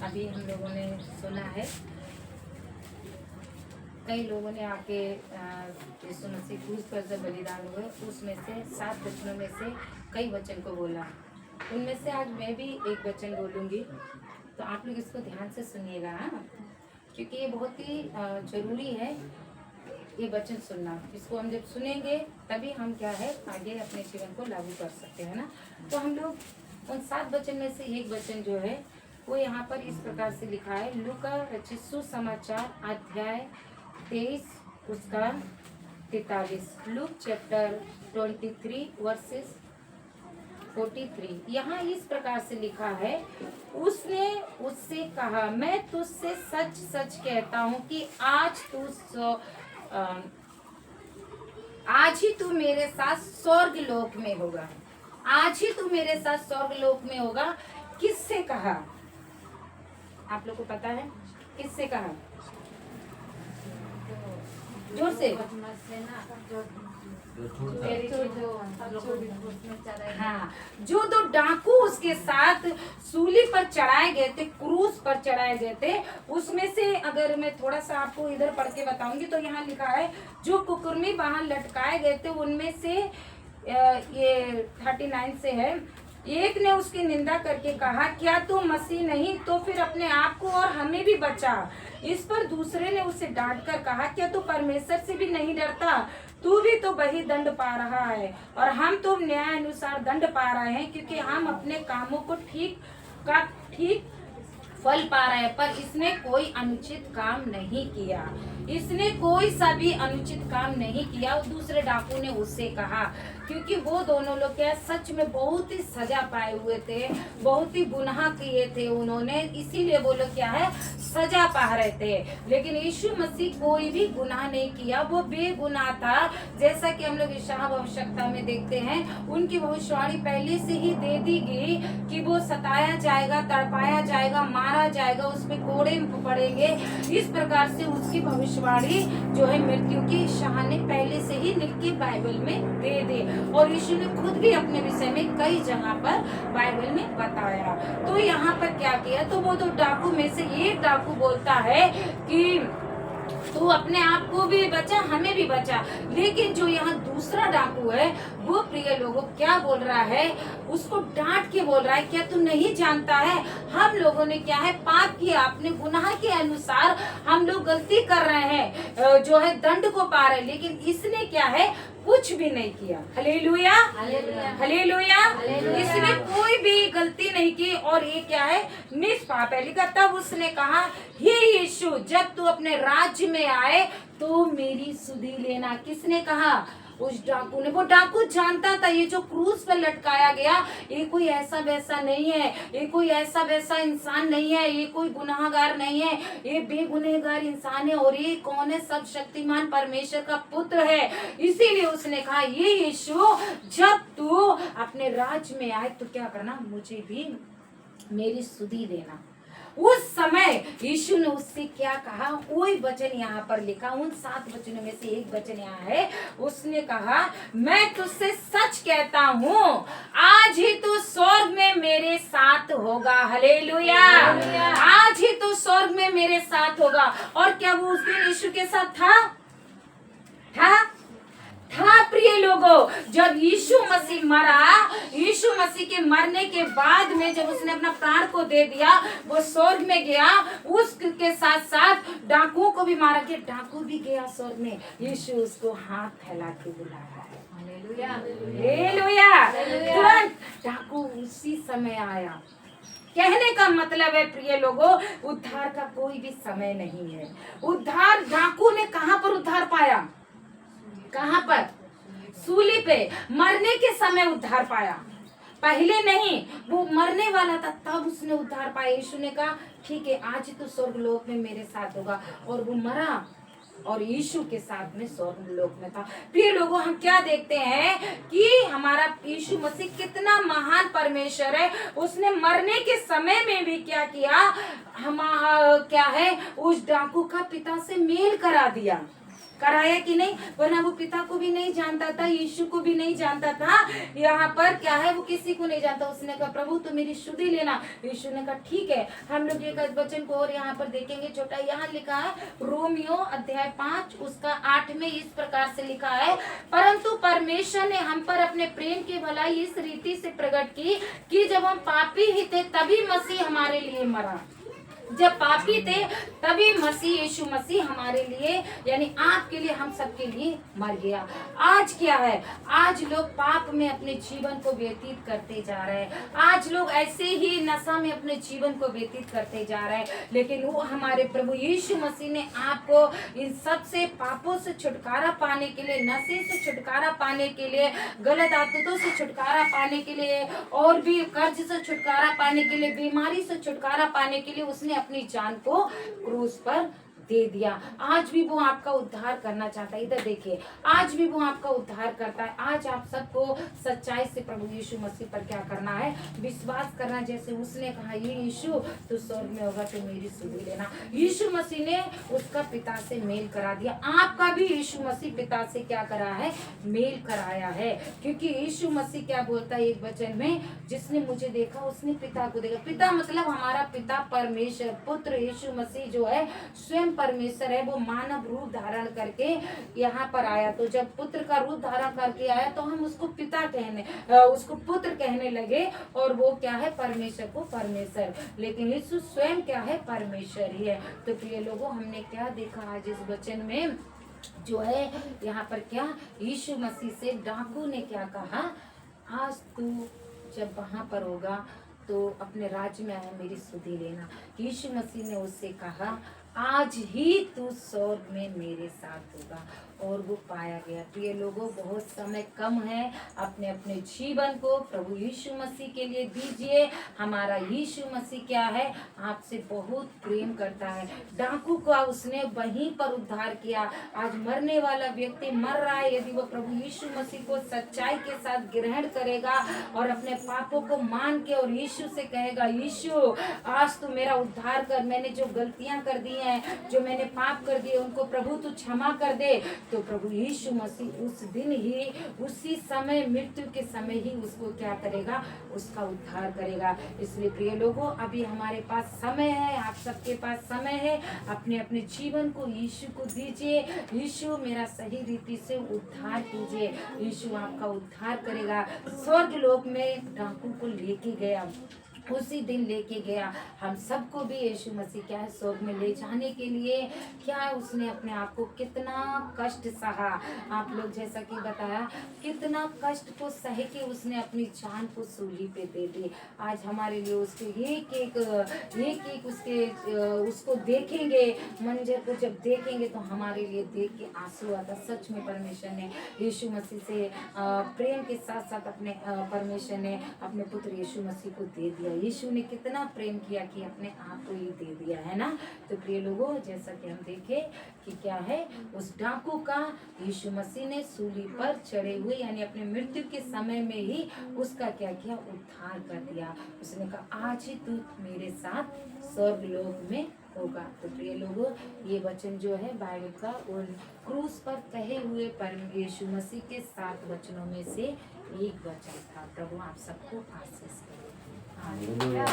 अभी हम लोगों ने सुना है, कई लोगों ने आके यीशु मसीह क्रूस पर जब बलिदान हुए उसमें से 7 वचनों में से कई वचन को बोला। उनमें से आज मैं भी एक वचन बोलूँगी, तो आप लोग इसको ध्यान से सुनिएगा, हाँ, क्योंकि ये बहुत ही जरूरी है ये वचन सुनना। इसको हम जब सुनेंगे तभी हम क्या है आगे अपने जीवन को लागू कर सकते हैं ना। तो हम लोग उन 7 वचन में से एक वचन जो है वो यहाँ पर इस प्रकार से लिखा है, लूका रचित सुसमाचार अध्याय 23 उसका 43, लूक चैप्टर 23 वर्सेस 43। यहाँ इस प्रकार से लिखा है, उसने उससे कहा, मैं तुझसे सच सच कहता हूँ कि आज ही तू मेरे साथ स्वर्ग लोक में होगा। आज ही तू मेरे साथ स्वर्ग लोक में होगा। किससे कहा? आप लोग को पता है किससे कहा? जोर से। हाँ, जो 2 डाकू उसके साथ सूली पर चढ़ाए गए थे, क्रूस पर चढ़ाए गए थे, उसमें से अगर मैं थोड़ा सा आपको इधर पढ़ के बताऊंगी तो यहाँ लिखा है, जो कुकुर्मी वहां लटकाए गए थे उनमें से ये 39 से है, एक ने उसकी निंदा करके कहा, क्या तू मसीह नहीं तो फिर अपने आप को और हमें भी बचा। इस पर दूसरे ने उसे डांट कर कहा, क्या तू परमेश्वर से भी नहीं डरता? तू भी तो वही दंड पा रहा है और हम तो न्याय अनुसार दंड पा रहे हैं, क्योंकि हम अपने कामों को ठीक फल पा रहे हैं। पर इसने कोई अनुचित काम नहीं किया, इसने कोई सा भी अनुचित काम नहीं किया। और दूसरे डाकू ने उससे कहा, क्योंकि वो दोनों लोग क्या सच में बहुत ही सजा पाए हुए थे, बहुत ही गुनाह किए थे उन्होंने, इसीलिए वो लोग क्या है सजा पा रहे थे। लेकिन यीशु मसीह कोई भी गुनाह नहीं किया, वो बेगुनाह था। जैसा कि हम लोग यशायाह भविष्यवक्ता में देखते हैं, उनकी भविष्यवाणी पहले से ही दे दी गई कि वो सताया जाएगा, तड़पाया जाएगा, मारा जाएगा, उसमें कोड़े पड़ेंगे। इस प्रकार से उसकी भविष्यवाणी जो है मृत्यु की यशायाह ने पहले से ही लिख के बाइबल में दे दी, और यीशु ने खुद भी अपने विषय में कई जगह पर बाइबल में बताया। तो यहाँ पर क्या किया, तो वो 2 डाकू में से एक डाकू बोलता है कि तू अपने आप को भी बचा, हमें भी बचा। लेकिन जो यहाँ दूसरा डाकू है वो प्रिय लोगों क्या बोल रहा है, उसको डांट के बोल रहा है, क्या तू नहीं जानता है हम लोगों ने क्या है पाप किया, अपने गुनाह के अनुसार हम लोग गलती कर रहे हैं, जो है दंड को पा रहे हैं, लेकिन इसने क्या है कुछ भी नहीं किया। Hallelujah, hallelujah. इसने कोई भी गलती नहीं की और ये क्या है निष्पाप है। लिखा, तब उसने कहा, हे यीशु, जब तू अपने राज्य में आए तो मेरी सुधि लेना। किसने कहा? उस डाकू ने। वो डाकू जानता था ये जो क्रूस पर लटकाया गया ये कोई ऐसा वैसा नहीं है, ये कोई ऐसा वैसा इंसान नहीं है, ये कोई गुनाहगार नहीं है, ये बेगुनहगार इंसान है, और ये कौन है? सब शक्तिमान परमेश्वर का पुत्र है। इसीलिए उसने कहा, ये यीशु, जब तू अपने राज्य में आए तो क्या करना, मुझे भी मेरी सुधि देना। उस समय यीशु ने उससे क्या कहा, वही वचन यहाँ पर लिखा, उन 7 वचनों में से एक वचन यहाँ है। उसने कहा, मैं तुझसे सच कहता हूँ आज ही तू स्वर्ग में मेरे साथ होगा। हालेलुया, आज ही तू स्वर्ग में मेरे साथ होगा। और क्या वो उस दिन यीशु के साथ था प्रिय लोगों। जब यीशु मसीह मरा, यीशु मसीह के मरने के बाद में जब उसने अपना प्राण को दे दिया, वो स्वर्ग में गया, उसके साथ साथ डाकुओं को भी मारा गया, डाकू भी गया स्वर्ग में। यीशु उसको हाथ फैला के बुला रहा है। Hallelujah, hallelujah. तुरंत डाकू उसी समय आया। कहने का मतलब है प्रिय लोगों, उद्धार का कोई भी समय नहीं है। उद्धार डाकू ने कहां पर उद्धार पाया? कहां पर? सूली पे मरने के समय उद्धार पाया, पहले नहीं। वो मरने वाला था तब उसने उद्धार पाया। यीशु ने कहा, ठीक है आज तो स्वर्ग लोक में मेरे साथ होगा, और वो मरा और यीशु के साथ में स्वर्ग लोक में था। प्रिय लोगों, हम क्या देखते हैं कि हमारा यीशु मसीह कितना महान परमेश्वर है। उसने मरने के समय में भी क्या किया, हम क्या है उस डाकू का पिता से मेल करा दिया। कराया कि नहीं, वरना वो पिता को भी नहीं जानता था, यीशु को भी नहीं जानता था। यहाँ पर क्या है, वो किसी को नहीं जानता। उसने कहा प्रभु तो मेरी शुद्धि लेना। यीशु ने कहा ठीक है। हम लोग एक वचन को और यहाँ पर देखेंगे, छोटा यहाँ लिखा है रोमियो अध्याय 5 उसका 8 में इस प्रकार से लिखा है, परंतु परमेश्वर ने हम पर अपने प्रेम की भलाई इस रीति से प्रकट की कि जब हम पापी ही थे तभी मसीह हमारे लिए मरा। जब पापी थे तभी मसीह यीशु मसीह हमारे लिए यानी आपके लिए, हम सबके लिए मर गया। आज क्या है, आज लोग पाप में अपने जीवन को व्यतीत करते जा रहे हैं। आज लोग ऐसे ही नशा में अपने जीवन को व्यतीत करते जा रहे हैं। लेकिन वो हमारे प्रभु यीशु मसीह ने आपको इन सब से, पापों से छुटकारा पाने के लिए, नशे से छुटकारा पाने के लिए, गलत आदतों से छुटकारा पाने के लिए, और भी कर्ज से छुटकारा पाने के लिए, बीमारी से छुटकारा पाने के लिए उसने अपनी जान को क्रूस पर दे दिया। आज भी वो आपका उद्धार करना चाहता है। इधर देखिए, आज भी वो आपका उद्धार करता है। आज आप सबको सच्चाई से प्रभु यीशु मसीह पर क्या करना है, विश्वास करना। जैसे उसने कहा ये यीशु तू स्वर्ग में होगा तो मेरी सुधि लेना। यीशु मसीह ने उसका पिता से मेल करा दिया। आपका भी यीशु मसीह पिता से क्या करा है, मेल कराया है। क्योंकि यीशु मसीह क्या बोलता है एक वचन में, जिसने मुझे देखा उसने पिता को देखा। पिता मतलब हमारा पिता परमेश्वर। पुत्र यीशु मसीह जो है स्वयं परमेश्वर है। वो मानव रूप धारण करके यहाँ पर आया। तो जब पुत्र का रूप धारण करके आया तो हम उसको पिता कहने, उसको पुत्र कहने लगे। और वो क्या है, परमेश्वर को परमेश्वर। लेकिन यीशु स्वयं क्या है, परमेश्वर ही है। तो प्रिय लोगों, हमने क्या देखा आज इस वचन में जो है, यहाँ पर क्या यीशु मसीह से डाकू ने क्या कहा, आज तू जब वहां पर होगा तो अपने राज्य में आया मेरी सुधि लेना। यीशु मसीह ने उससे कहा आज ही तू स्वर्ग में मेरे साथ होगा। और वो पाया गया। प्रिय लोगों, बहुत समय कम है, अपने अपने जीवन को प्रभु यीशु मसीह के लिए दीजिए। हमारा यीशु मसीह क्या है, आपसे बहुत प्रेम करता है। डाकू का उसने वहीं पर उद्धार किया। आज मरने वाला व्यक्ति मर रहा है, यदि वो प्रभु यीशु मसीह को सच्चाई के साथ ग्रहण करेगा और अपने पापों को मान के और यीशु से कहेगा यीशु आज तू मेरा उद्धार कर, मैंने जो गलतियां कर दी हैं, जो मैंने पाप कर दिए उनको प्रभु तू क्षमा कर दे, तो प्रभु यीशु मसीह उस दिन ही, उसी समय, मृत्यु के समय ही उसको क्या करेगा, उसका उद्धार करेगा। इसलिए प्रिय लोगों, अभी हमारे पास समय है, आप सबके पास समय है, अपने अपने जीवन को यीशु को दीजिए। यीशु मेरा सही रीति से उद्धार कीजिए। यीशु आपका उद्धार करेगा। स्वर्ग लोक में डाकू को लेके गया, उसी दिन लेके गया। हम सबको भी यीशु मसीह क्या है, स्वर्ग में ले जाने के लिए क्या उसने अपने आप को कितना कष्ट सहा। आप लोग जैसा कि बताया, कितना कष्ट को सह के उसने अपनी जान को सूली पे दे दी। आज हमारे लिए उसके एक एक उसको देखेंगे, मंजर को जब देखेंगे तो हमारे लिए देख के आंसू आता। सच में परमेश्वर ने यीशु मसीह से प्रेम के साथ साथ अपने परमेश्वर ने अपने पुत्र यीशु मसीह को दे दिया। यीशु ने कितना प्रेम किया कि अपने आप को ही दे दिया, है ना। तो प्रिय लोगों, जैसा कि हम देखें कि क्या है, उस डाकू का यीशु मसीह ने सूली पर चढ़े हुए यानी अपने मृत्यु के समय में ही उसका क्या किया, उद्धार कर दिया। उसने कहा आज ही तू मेरे साथ स्वर्ग लोक में होगा। तो प्रिय लोगों, ये वचन जो है बाइबल का उन क्रूस पर कहे हुए परम यीशु मसीह के 7 वचनों में से एक वचन था। प्रभु आप सबको आशीष करे। हालेलुया।